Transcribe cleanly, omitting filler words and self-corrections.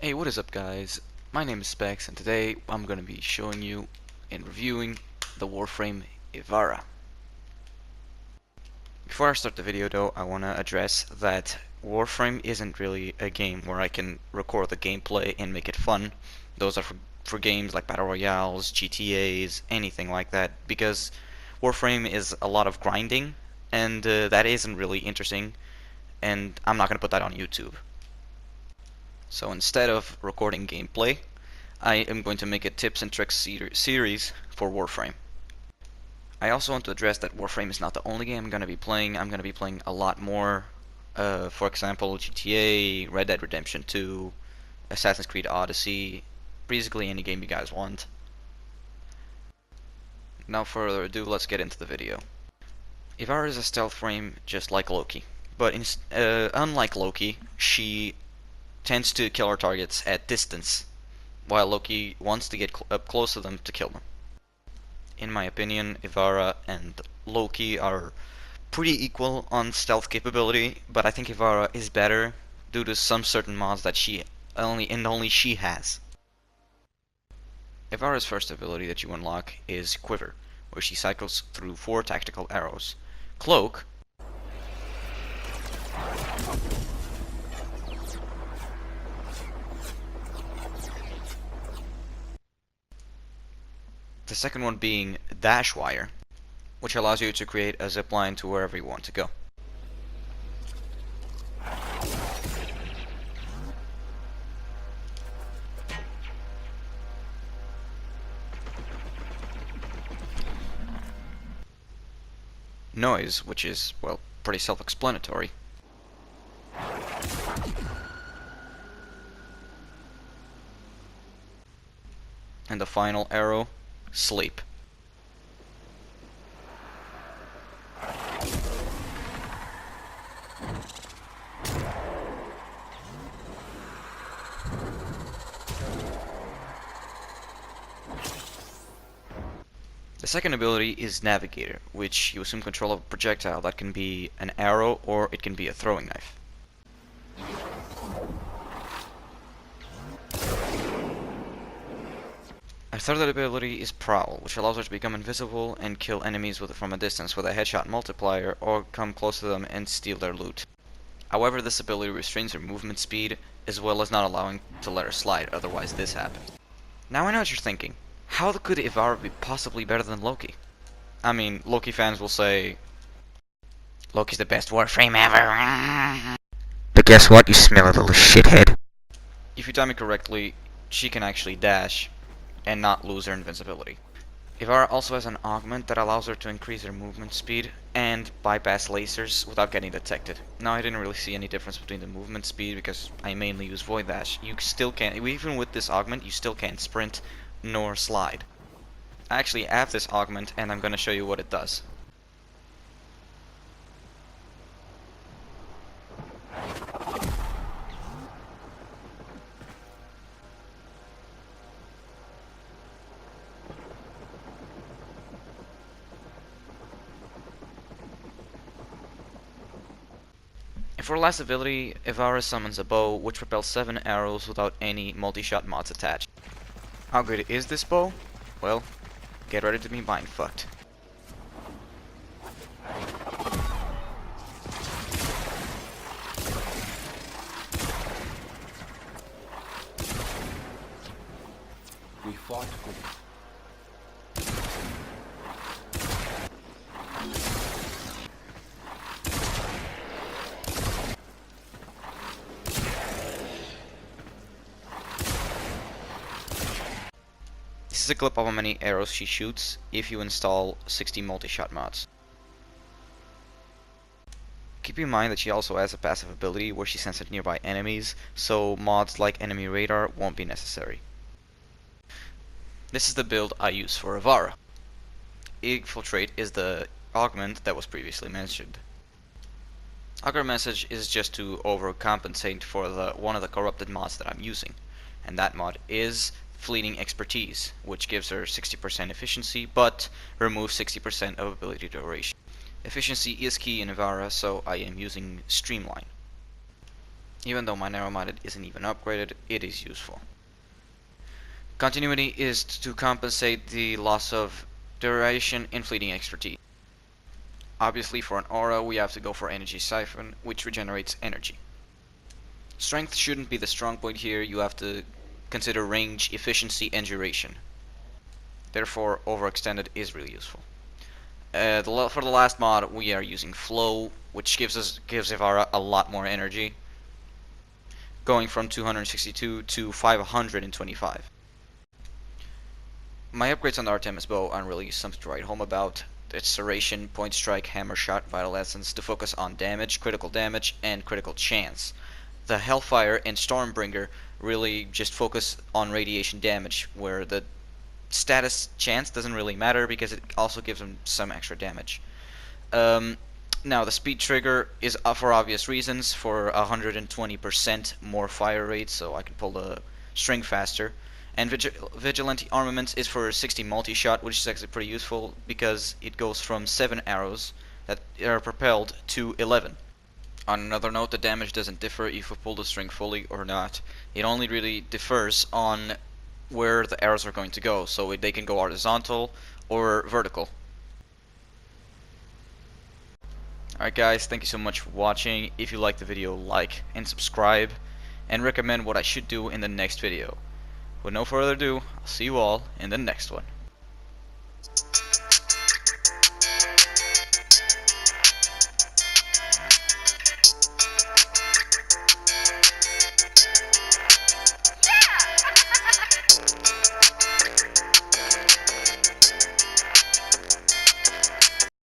Hey, what is up guys? My name is Specs and today I'm going to be showing you and reviewing the Warframe Ivara. Before I start the video though, I want to address that Warframe isn't really a game where I can record the gameplay and make it fun. Those are for games like Battle Royales, GTAs, anything like that, because Warframe is a lot of grinding and that isn't really interesting, and I'm not going to put that on YouTube. So instead of recording gameplay, I am going to make a tips and tricks series for Warframe. I also want to address that Warframe is not the only game I'm going to be playing. I'm going to be playing a lot more. For example, GTA, Red Dead Redemption 2, Assassin's Creed Odyssey, basically any game you guys want. Now further ado, let's get into the video. Ivara is a stealth frame just like Loki, but unlike Loki, she tends to kill her targets at distance, while Loki wants to get up close to them to kill them. In my opinion, Ivara and Loki are pretty equal on stealth capability, but I think Ivara is better due to some certain mods that only she has. Ivara's first ability that you unlock is Quiver, where she cycles through 4 tactical arrows. Cloak the second one being Dash Wire, which allows you to create a zipline to wherever you want to go. Noise, which is, well, pretty self-explanatory. And the final arrow, Sleep. The second ability is Navigator, which you assume control of a projectile that can be an arrow or it can be a throwing knife. Our third ability is Prowl, which allows her to become invisible and kill enemies from a distance with a headshot multiplier, or come close to them and steal their loot. However, this ability restrains her movement speed, as well as not allowing to let her slide, otherwise this happens. Now I know what you're thinking. How could Ivara be possibly better than Loki? I mean, Loki fans will say, Loki's the best Warframe ever. But guess what, you smelly little shithead? If you time it correctly, she can actually dash and not lose her invincibility. Ivara also has an augment that allows her to increase her movement speed and bypass lasers without getting detected. Now I didn't really see any difference between the movement speed because I mainly use Void Dash. You still can't, even with this augment, you still can't sprint nor slide. I actually have this augment and I'm going to show you what it does. And for last ability, Ivara summons a bow which propels 7 arrows without any multi-shot mods attached. How good is this bow? Well, get ready to be mind fucked. We fought for it. This is a clip of how many arrows she shoots if you install 60 multi-shot mods. Keep in mind that she also has a passive ability where she senses nearby enemies, so mods like enemy radar won't be necessary. This is the build I use for Ivara. Infiltrate is the augment that was previously mentioned. Augur Message is just to overcompensate for one of the corrupted mods that I'm using, and that mod is Fleeting Expertise, which gives her 60% efficiency but removes 60% of ability duration. Efficiency is key in Ivara, so I am using Streamline. Even though my narrow-minded isn't even upgraded, it is useful. Continuity is to compensate the loss of duration in fleeting expertise. Obviously for an aura we have to go for energy siphon, which regenerates energy. Strength shouldn't be the strong point here, you have to consider range, efficiency, and duration. Therefore overextended is really useful. For the last mod we are using flow, which gives Ivara a lot more energy, going from 262 to 525. My upgrades on the Artemis bow aren't really something to write home about. It's Serration, Point Strike, Hammer Shot, Vital Essence to focus on damage, and critical chance. The Hellfire and Stormbringer really just focus on radiation damage, where the status chance doesn't really matter because it also gives them some extra damage. Now the speed trigger is for obvious reasons, for 120% more fire rate, so I can pull the string faster. And Vigilante Armaments is for 60 multi-shot, which is actually pretty useful because it goes from 7 arrows that are propelled to 11. On another note, the damage doesn't differ if you pull the string fully or not. It only really differs on where the arrows are going to go, so they can go horizontal or vertical. Alright guys, thank you so much for watching. If you liked the video, like and subscribe, and recommend what I should do in the next video. With no further ado, I'll see you all in the next one.